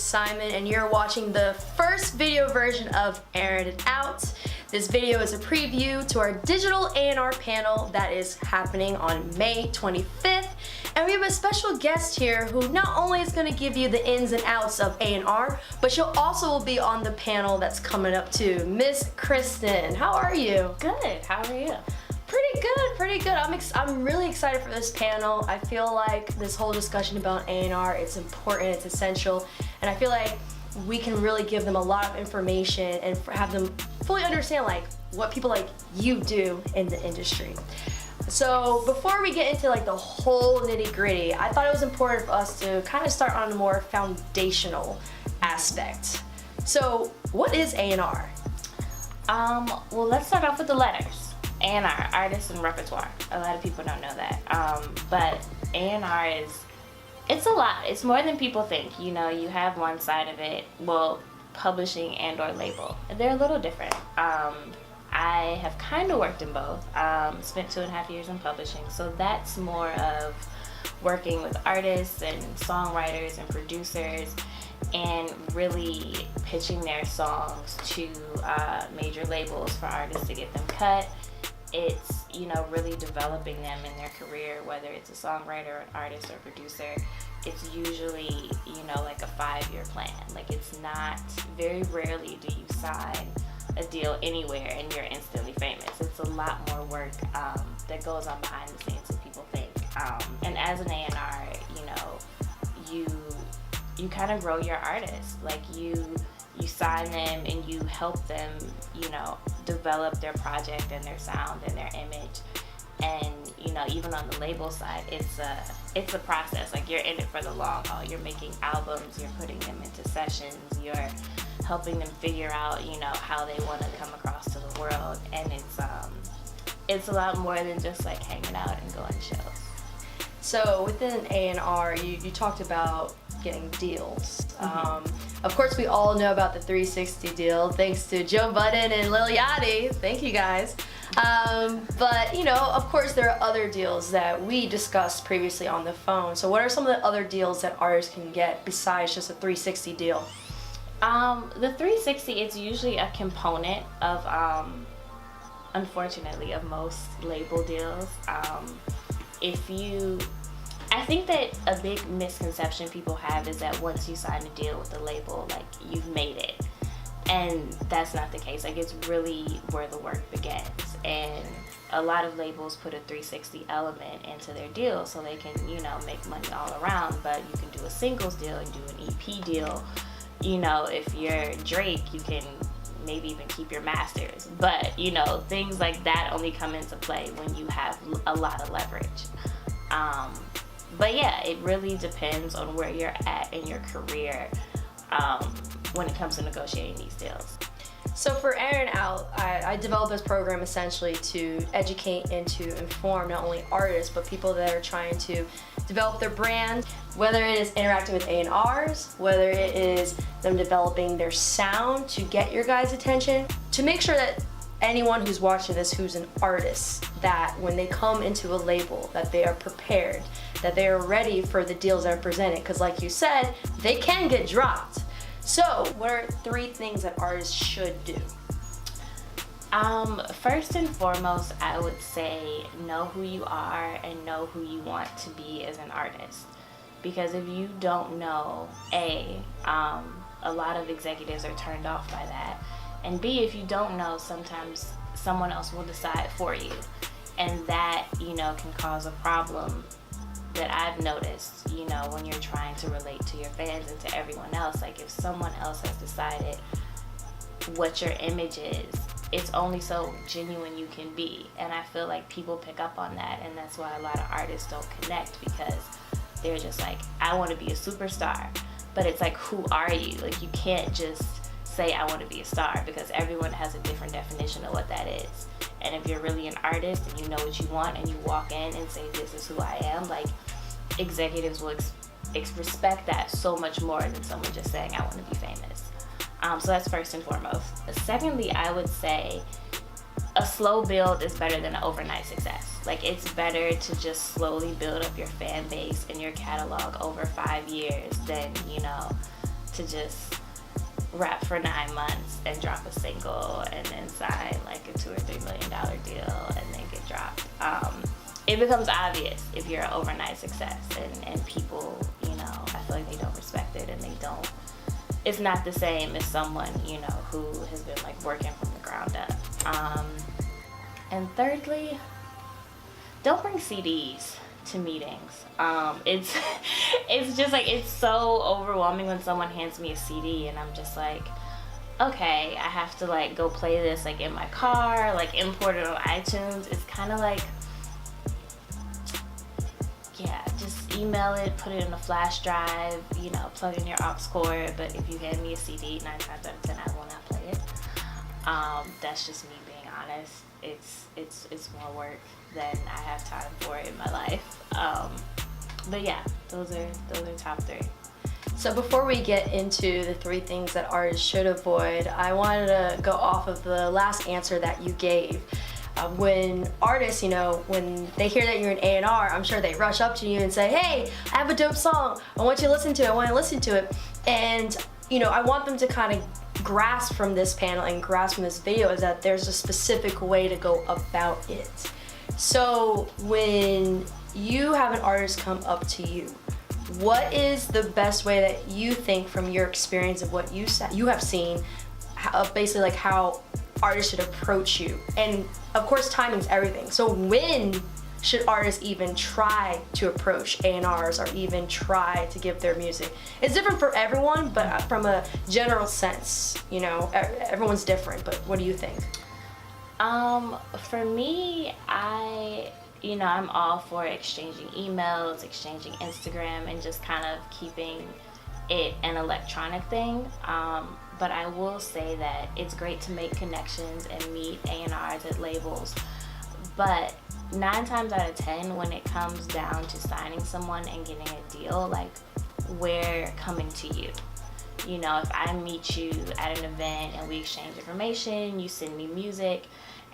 Simon, and you're watching the first video version of Erin Out. This video is a preview to our Digital A&R panel that is happening on May 25th. And we have a special guest here who not only is going to give you the ins and outs of A&R, but she'll also be on the panel that's coming up too. Miss Kristan, how are you? Good, how are you? Pretty good. I'm really excited for this panel. I feel like this whole discussion about A&R, it's important, it's essential, and I feel like we can really give them a lot of information and have them fully understand like what people like you do in the industry. So before we get into like the whole nitty-gritty, I thought it was important for us to kind of start on a more foundational aspect. So what is A&R? Well, let's start off with the letters. A&R, artist and repertoire. A lot of people don't know that. But A&R it's a lot. It's more than people think. You know, you have one side of it, well, publishing and or label. They're a little different. I have kind of worked in both. Spent 2.5 years in publishing. So that's more of working with artists and songwriters and producers and really pitching their songs to major labels for artists to get them cut. It's, you know, really developing them in their career, whether it's a songwriter, an artist, or producer. It's usually, you know, like a 5-year plan. Like, it's not, very rarely do you sign a deal anywhere and you're instantly famous. It's a lot more work that goes on behind the scenes than people think. And as an A&R, you know, you kind of grow your artist. Like, you sign them and you help them, you know, develop their project and their sound and their image. And, you know, even on the label side, it's a process. Like, you're in it for the long haul. You're making albums, you're putting them into sessions, you're helping them figure out, you know, how they want to come across to the world. And it's a lot more than just like hanging out and going to shows. So within A&R, you talked about getting deals. Of course, we all know about the 360 deal, thanks to Joe Budden and Lil Yachty. Thank you guys. But you know, of course, there are other deals that we discussed previously on the phone. So what are some of the other deals that artists can get besides just a 360 deal? The 360, it's usually a component of, unfortunately, of most label deals. I think that a big misconception people have is that once you sign a deal with a label, like, you've made it. And that's not the case. Like, it's really where the work begins. And a lot of labels put a 360 element into their deal so they can, you know, make money all around. But you can do a singles deal and do an EP deal. You know, if you're Drake, you can maybe even keep your masters. But, you know, things like that only come into play when you have a lot of leverage. But yeah, it really depends on where you're at in your career when it comes to negotiating these deals. So for Erin Out, I developed this program essentially to educate and to inform not only artists, but people that are trying to develop their brand, whether it is interacting with A&Rs, whether it is them developing their sound to get your guys' attention, to make sure that anyone who's watching this who's an artist, that when they come into a label, that they are prepared, that they are ready for the deals that are presented. Because like you said, they can get dropped. So what are 3 things that artists should do? First and foremost, I would say know who you are and know who you want to be as an artist. Because if you don't know, A, a lot of executives are turned off by that. And B, if you don't know, sometimes someone else will decide for you. And that, you know, can cause a problem that I've noticed, you know, when you're trying to relate to your fans and to everyone else. Like, if someone else has decided what your image is, it's only so genuine you can be. And I feel like people pick up on that, and that's why a lot of artists don't connect, because they're just like, I want to be a superstar. But it's like, who are you? Like, you can't just say I want to be a star, because everyone has a different definition of what that is. And if you're really an artist and you know what you want and you walk in and say, this is who I am, like, executives will respect that so much more than someone just saying I want to be famous. So that's first and foremost. Secondly, I would say a slow build is better than an overnight success. Like, it's better to just slowly build up your fan base and your catalog over 5 years than, you know, to just rap for 9 months and drop a single and then sign like a $2 or $3 million deal and then get dropped. It becomes obvious if you're an overnight success, and people, you know, I feel like they don't respect it, and it's not the same as someone, you know, who has been like working from the ground up. And thirdly, don't bring CDs to meetings. It's just like, it's so overwhelming when someone hands me a CD and I'm just like, okay, I have to like go play this like in my car, like import it on iTunes. It's kind of like, yeah, just email it, put it in a flash drive, you know, plug in your aux cord. But if you hand me a CD, 9 times out of 10, I will not play it. That's just me being honest. It's more work than I have time for in my life. But yeah, those are top 3. So before we get into the 3 things that artists should avoid, I wanted to go off of the last answer that you gave. When artists, you know, when they hear that you're an A&R, I'm sure they rush up to you and say, hey, I have a dope song. I want you to listen to it. I want to listen to it. And, you know, I want them to kind of grasp from this panel and grasp from this video is that there's a specific way to go about it. So when you have an artist come up to you, what is the best way that you think from your experience of what you have seen, basically like how artists should approach you? And of course, timing's everything. So when should artists even try to approach A&Rs or even try to give their music? It's different for everyone, but from a general sense, you know, everyone's different. But what do you think? For me, I'm all for exchanging emails, exchanging Instagram, and just kind of keeping it an electronic thing. But I will say that it's great to make connections and meet A&Rs at labels. But 9 times out of 10, when it comes down to signing someone and getting a deal, like, we're coming to you. You know, if I meet you at an event and we exchange information, you send me music,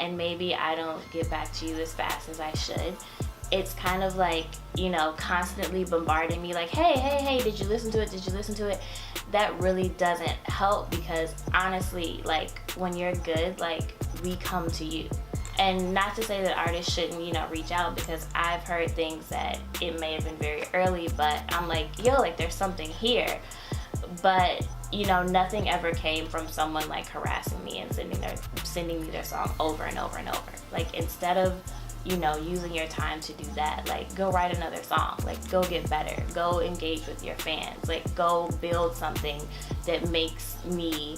and maybe I don't get back to you as fast as I should, it's kind of like, you know, constantly bombarding me like, hey, did you listen to it? That really doesn't help, because honestly, like, when you're good, like, we come to you. And not to say that artists shouldn't, you know, reach out, because I've heard things that it may have been very early, but I'm like, yo, like, there's something here. But, you know, nothing ever came from someone like harassing me and sending me their song over and over and over. Like, instead of, you know, using your time to do that, like, go write another song, like, go get better, go engage with your fans, like, go build something that makes me,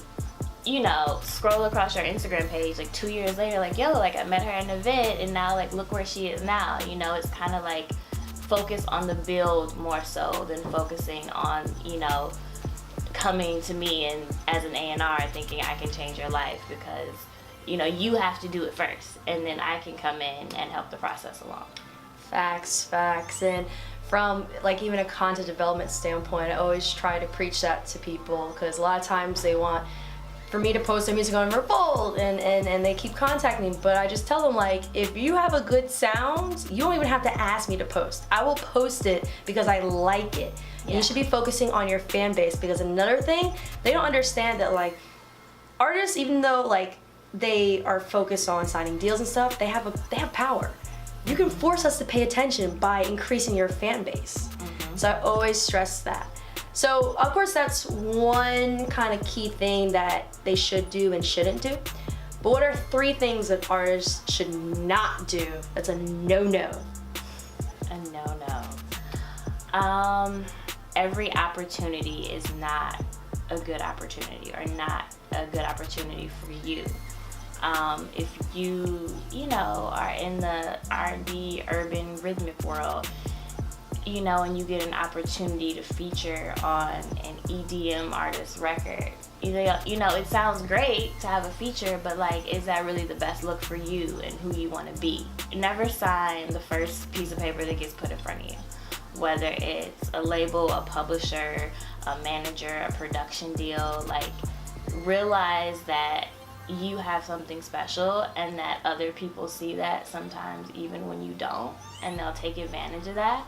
you know, scroll across your Instagram page like 2 years later, like, yo, like, I met her at an event and now, like, look where she is now. You know, it's kind of like focus on the build more so than focusing on, you know, coming to me and as an A&R thinking I can change your life, because, you know, you have to do it first, and then I can come in and help the process along. Facts. And from like even a content development standpoint, I always try to preach that to people, because a lot of times they want for me to post their music on Revolt and they keep contacting me, but I just tell them, like, if you have a good sound, you don't even have to ask me to post. I will post it because I like it. And you should be focusing on your fan base, because another thing, they don't understand that, like, artists, even though like they are focused on signing deals and stuff, they have power. You can force us to pay attention by increasing your fan base. Mm-hmm. So I always stress that. So of course that's one kind of key thing that they should do and shouldn't do. But what are 3 things that artists should not do that's a no-no? A no-no. Every opportunity is not a good opportunity, or not a good opportunity for you. If you know, are in the R&B, urban, rhythmic world, you know, and you get an opportunity to feature on an EDM artist record, you know, it sounds great to have a feature, but like, is that really the best look for you and who you want to be? Never sign the first piece of paper that gets put in front of you. Whether it's a label, a publisher, a manager, a production deal, like, realize that you have something special and that other people see that sometimes even when you don't, and they'll take advantage of that.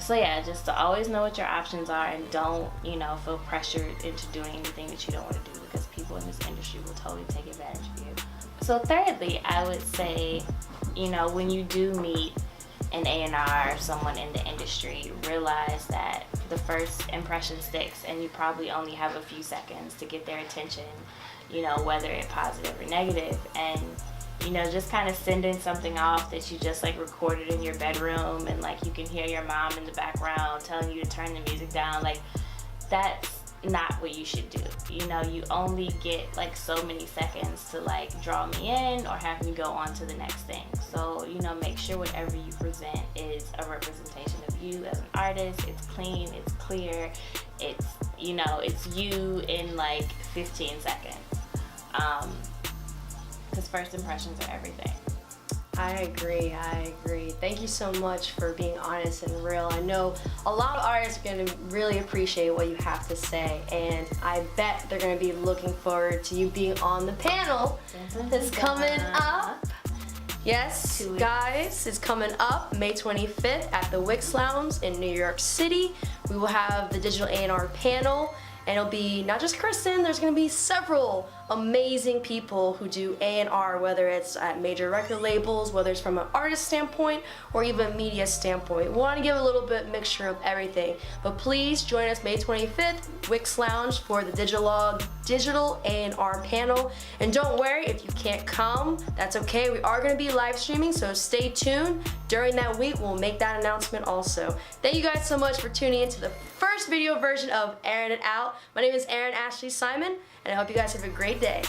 So yeah, just to always know what your options are, and don't, you know, feel pressured into doing anything that you don't want to do, because people in this industry will totally take advantage of you. So thirdly, I would say, you know, when you do meet an A&R or someone in the industry, realize that the first impression sticks, and you probably only have a few seconds to get their attention, you know, whether it's positive or negative. And you know, just kind of sending something off that you just like recorded in your bedroom, and like you can hear your mom in the background telling you to turn the music down, like that's not what you should do. You know, you only get like so many seconds to like draw me in or have me go on to the next thing. So, you know, make sure whatever you present is a representation of you as an artist. It's clean, it's clear, it's, you know, it's you in like 15 seconds. Because first impressions are everything. I agree. Thank you so much for being honest and real. I know a lot of artists are going to really appreciate what you have to say, and I bet they're going to be looking forward to you being on the panel that's coming up. Yes, guys, it's coming up May 25th at the Wix Lounge in New York City. We will have the Digital A&R panel, and it'll be not just Kristan, there's going to be several amazing people who do A&R, whether it's at major record labels, whether it's from an artist standpoint or even a media standpoint. We want to give a little bit mixture of everything. But please join us May 25th, Wix Lounge, for the Digilogue Digital A&R panel. And don't worry if you can't come, that's okay. We are going to be live streaming, so stay tuned. During that week, we'll make that announcement also. Thank you guys so much for tuning into the first video version of Erin and Out. My name is Erin Simon, and I hope you guys have a great day.